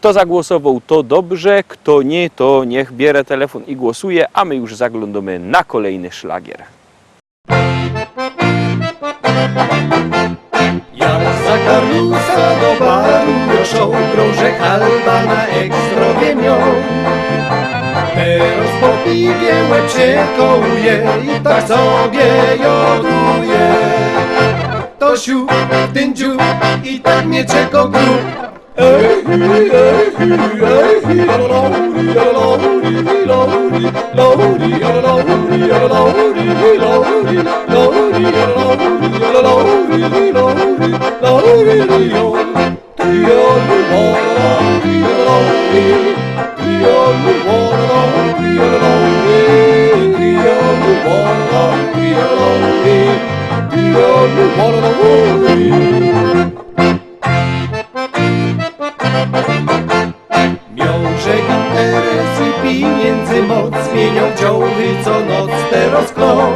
Kto zagłosował, to dobrze, kto nie, to niech bierze telefon i głosuje, a my już zaglądamy na kolejny szlagier. Jak za Karlusa do baru proszą, krążek Alba na ekstrowie mią. Teraz po piwie łeb się kołuje i tak sobie joduje. To siu, ten dziu i tak mnie czeko grób. Miążek interes i pieniędzy moc zmienią działy co noc teraz klos.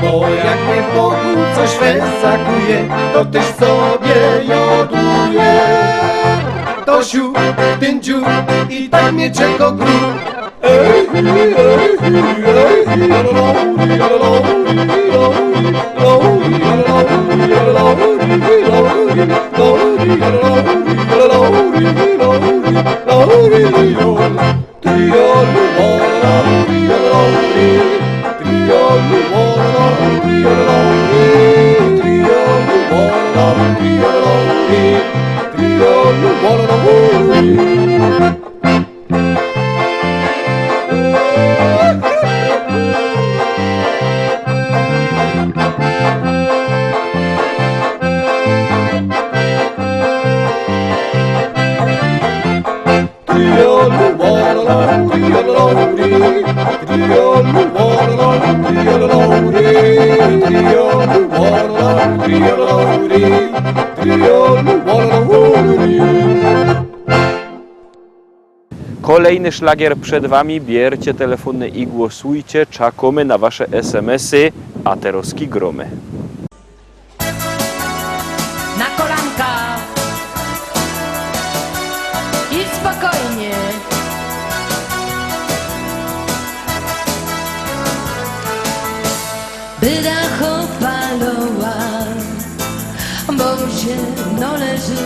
Bo jak mnie w Bogu coś wesakuje, to też sobie joduje. To siu, ten dziu i tak mnie czeko grób. Kolejny szlagier przed wami, bierzcie telefony i głosujcie, czekamy na wasze SMS-y, a teroski gromy. Na kolanka i spokojnie. Byda chopaloła, bo się no leży,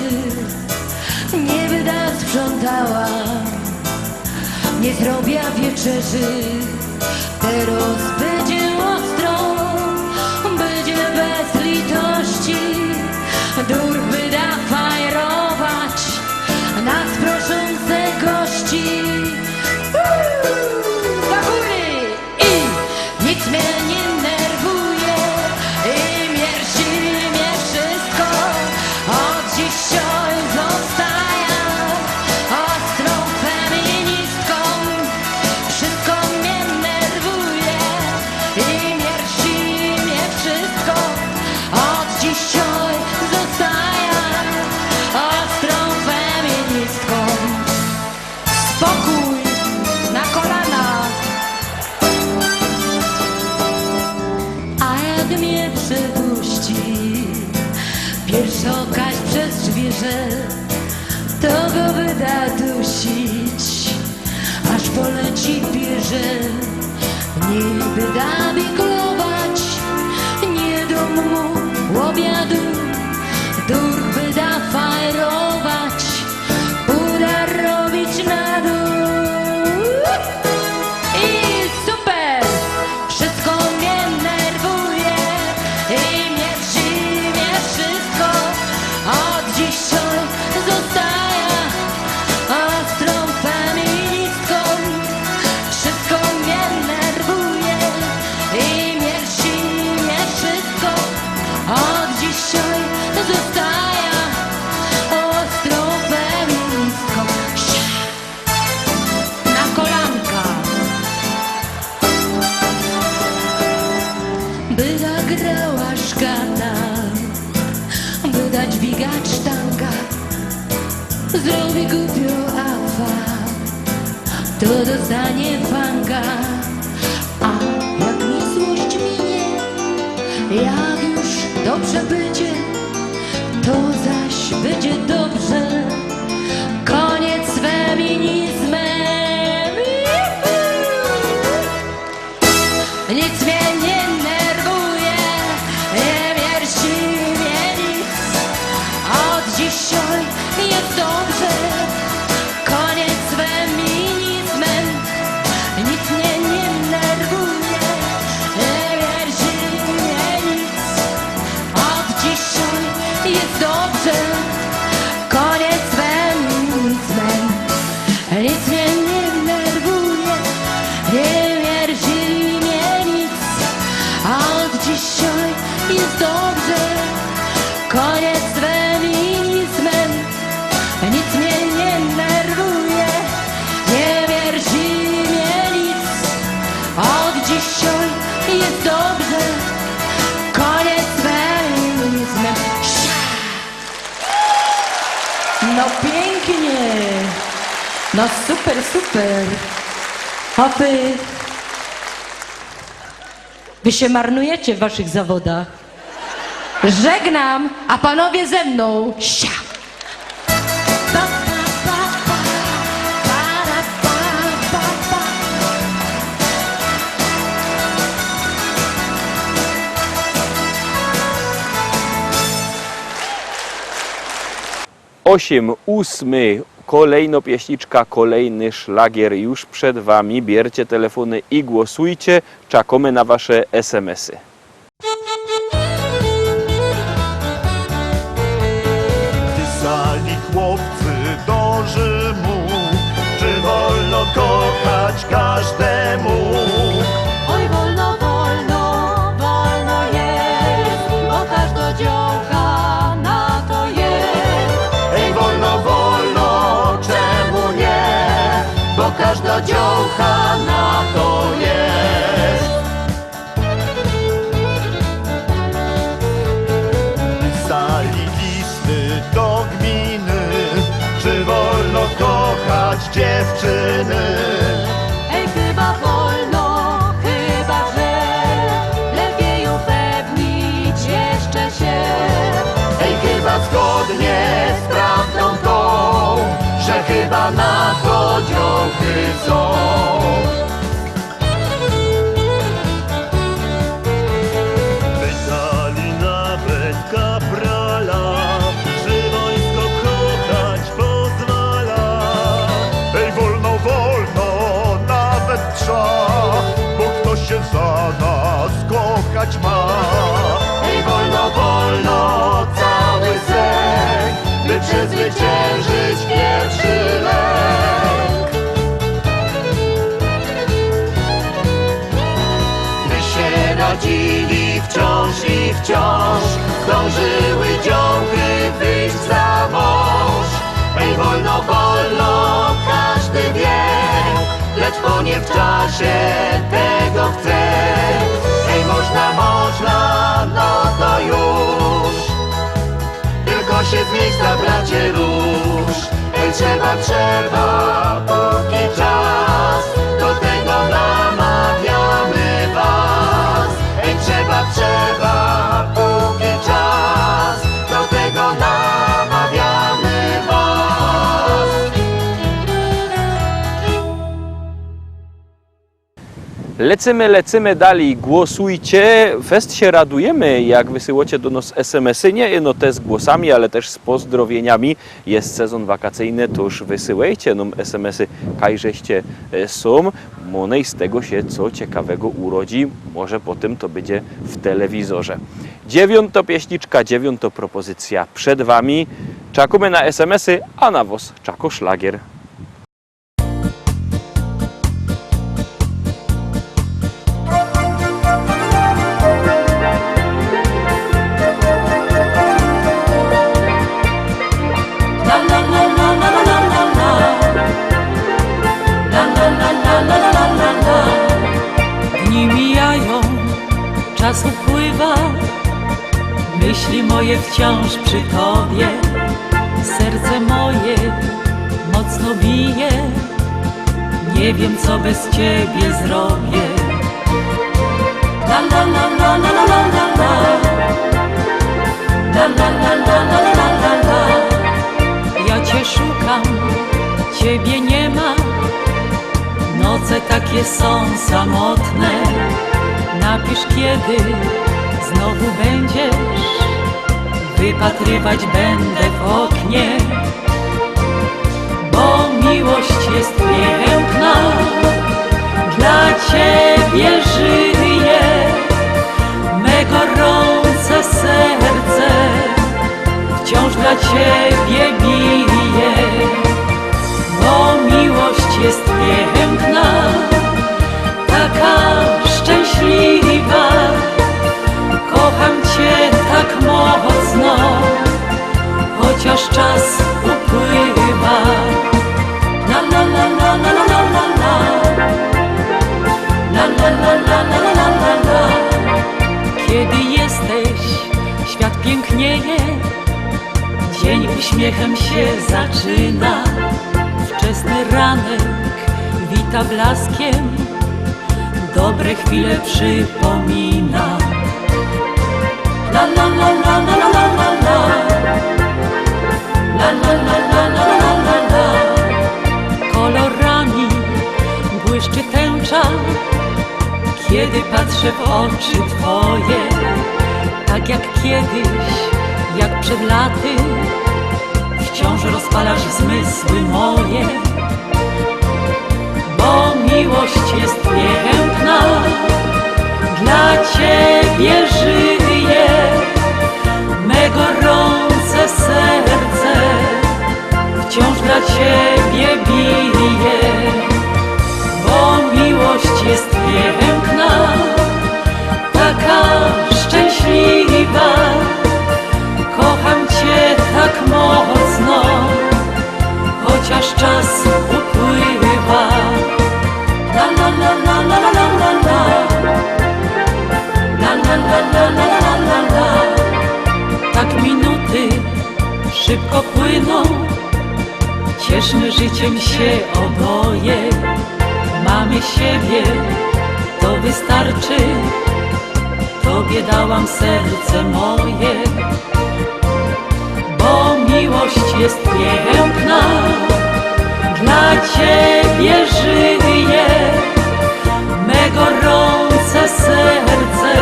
nie byda sprzątała, nie zrobię wieczerzy. Teraz będzie ostro, będzie bez litości, dur wyda fajrować nas proszące gości. Do góry i nic mnie nie nerwuje i mierzi mnie wszystko. Od dzisiaj zostaję ostrą feministką. Wszystko mnie nerwuje i mierzi mnie wszystko. Od dzisiaj zostaję ostrą feministką. Spokój na kolana. A jak mnie przepuści pierwsza okaź przez drzwi, że to go wyda dusić, aż poleci bierze. Nie wyda wiglować, nie dom mu obiadu, dur wyda fajrować, uda robić na dół. I super! Wszystko mnie nerwuje i mierzi mnie wszystko. Od dzisiaj zostaję ostrą feministką. Wszystko mnie nerwuje i mierzi mnie wszystko. Od dzisiaj zostaję ostrą feministką. Na kolanka. Byda grała szkana, byda dźwigać sztanga, zrobi głupio afa, to dostanie fanga. A jak mi złość minie, jak już dobrze będzie, to zaś będzie dobrze. pięknie. No super, super. Hopy. Wy się marnujecie w waszych zawodach. Żegnam, a panowie ze mną. Sia. Pa, pa, pa, pa. Para, pa, pa, pa. 8:08. Kolejna pieśniczka, kolejny szlagier już przed wami. Bierzcie telefony i głosujcie. Czekamy na wasze SMS-y. Pisali chłopcy do Rzymu, czy wolno kochać każdemu? Oj, wolno, wolno, wolno jest, bo każda działka na to jest. Ej, wolno, wolno, czemu nie? Bo każda działka na to jest. Pisali listy do gminy, czy wolno kochać dziewczyny? Ej, chyba wolno, chyba że lepiej upewnić jeszcze się. Ej, chyba zgodnie z prawdą tą, że chyba na to działky są. Pytali nawet kaprala, czy wojsko kochać pozwala. Ej, wolno, wolno, nawet trzeba, bo ktoś się za nas kochać ma. Ej, wolno, wolno, cały sek, by przezwyciężyć pierwszy lek. Gdy się rodzili wciąż i wciąż, zdążyły działky wyjść za mąż. Ej, wolno, wolno, każdy wie, lecz bo nie w czasie tego chce. Ej, można, można, no to już, tylko się z miejsca, bracie, rusz. Ej, trzeba, trzeba, póki czas, do tego namawiamy was. Ej, trzeba, trzeba, póki czas, do tego namawiamy was. Lecimy dalej, głosujcie. Fest się radujemy, jak wysyłacie do nas SMS-y, nie jedno te z głosami, ale też z pozdrowieniami. Jest sezon wakacyjny, to już wysyłajcie nam SMS-y, kajżeście są. Monej z tego się co ciekawego urodzi, może potem to będzie w telewizorze. 9. pieśniczka, 9. propozycja przed wami. Czekamy na SMS-y, a na was czako szlagier. Dni mijają, czas upływa, myśli moje wciąż przy tobie. Serce moje mocno bije, nie wiem co bez ciebie zrobię. La la la la la la la la la la la la la la la la. Ja cię szukam, ciebie nie ma. Noce takie są samotne. Napisz kiedy znowu będziesz, wypatrywać będę w oknie. Bo miłość jest piękna, dla ciebie żyję. Me gorące serce wciąż dla ciebie bije. Bo miłość jest piękna, taka szczęśliwa. Kocham cię tak mocno, chociaż czas upływa. La la la la la la la la la la la la la la la la la. Kiedy jesteś, świat pięknieje, dzień Jasny ranek wita blaskiem, dobre chwile przypomina. La la la la la la la la la. La la la la la la la la. Kolorami błyszczy tęcza, kiedy patrzę w oczy Twoje. Tak jak kiedyś, jak przed laty, wciąż rozpalasz zmysły moje. Bo miłość jest piękna, dla Ciebie żyję, me gorące serce wciąż dla Ciebie bije. Bo miłość jest piękna, taka szczęśliwa, kocham Cię tak mocno, chociaż czas upływa. La la la la la la la la. La la la la la la la la. Tak minuty szybko płyną, cieszmy życiem się oboje. Mamy siebie, to wystarczy, Tobie dałam serce moje. Bo miłość jest piękna, dla Ciebie żyję, me gorące serce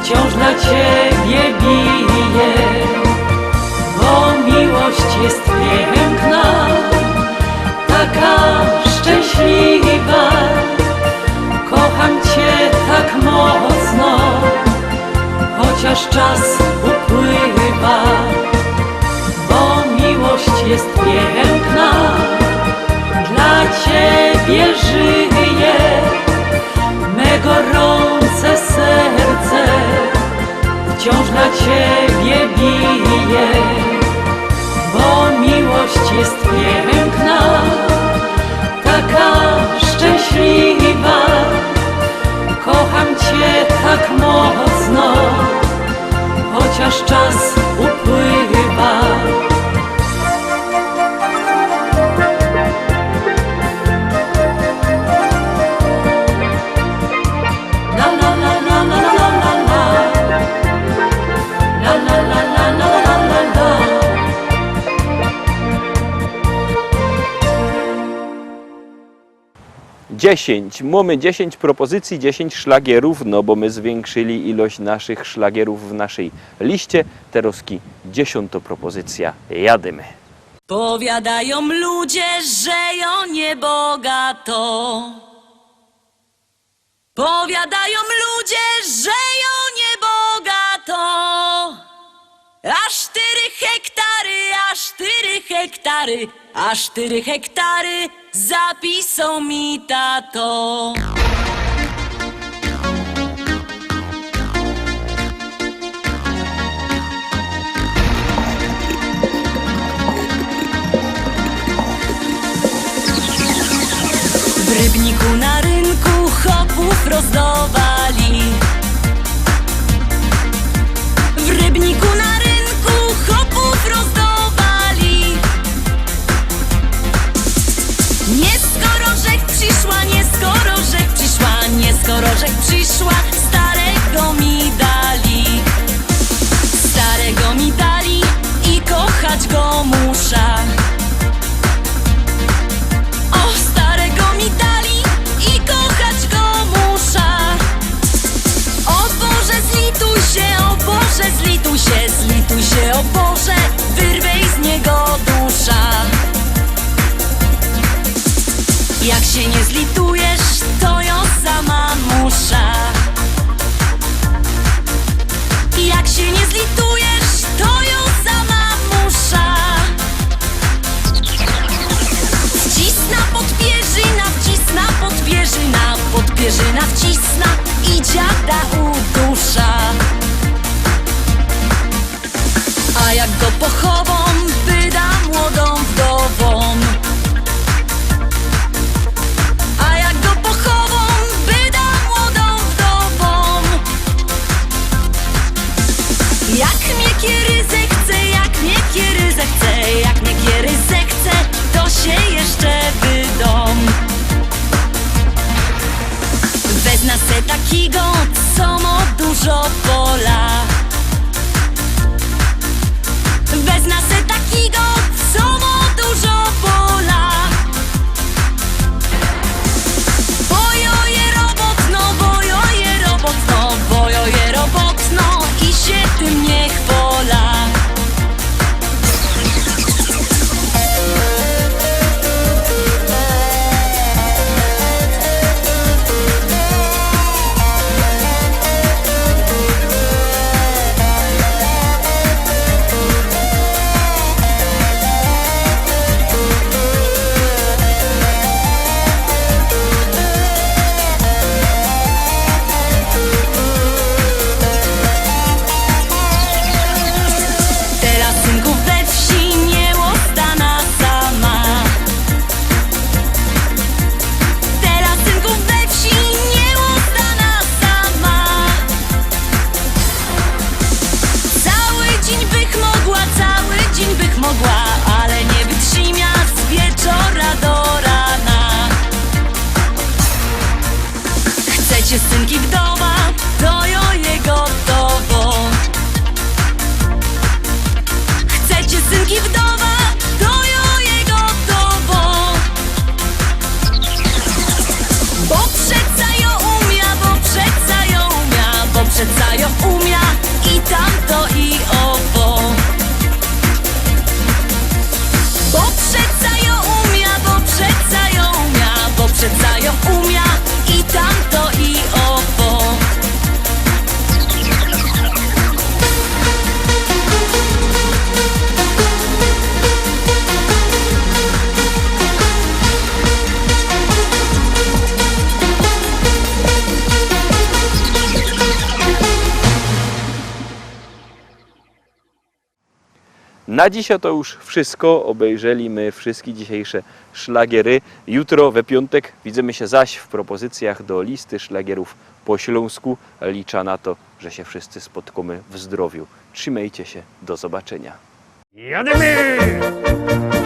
wciąż dla Ciebie bije. Bo miłość jest piękna, taka szczęśliwa, kocham Cię tak mocno, chociaż czas upływa. Bo miłość jest piękna, dla Ciebie żyję, me gorące serce wciąż dla Ciebie bije. Bo miłość jest piękna, taka szczęśliwa, kocham Cię tak mocno, chociaż czas upływa. La la la la la la la la. La la la la la la la la. 10. Mamy 10 propozycji, 10 szlagierów, no bo my zwiększyli ilość naszych szlagierów w naszej liście. Teroski 10. propozycja, jadymy. Powiadają ludzie, że ją niebogato. Powiadają ludzie, że ją niebogato. Aż 4 hektary, aż 4 hektary, aż 4 hektary zapisał mi tato. W Rybniku na rynku chopów rozdawali. W Rybniku na rynku chopów rozdawali. Nie skoro rzek przyszła, nie skoro rzek przyszła, nie skoro rzek przyszła, starego mi dali. Starego mi dali i kochać go muszę. O, starego mi dali i kochać go muszę. O Boże, zlituj się, o Boże, zlituj się, zlituj się, o Boże, wyrwej z niego dusza. Jak się nie zlitujesz, to ją sama muszę. Jak się nie zlitujesz, to ją sama muszę. Wcisna podpierzyna, wcisna podpierzyna, podpierzyna wcisna i dziada udusza. A jak go pochową, wyda młodą wdową. A jak go pochową, wyda młodą wdową. Jak mnie kiery zechce, jak mnie kiery zechce, jak mnie kiery zechce, to się jeszcze Na dzisiaj to już wszystko. Obejrzeliśmy wszystkie dzisiejsze szlagiery. Jutro we piątek widzimy się zaś w propozycjach do listy szlagierów po śląsku. Liczę na to, że się wszyscy spotkamy w zdrowiu. Trzymajcie się, do zobaczenia. Jademy!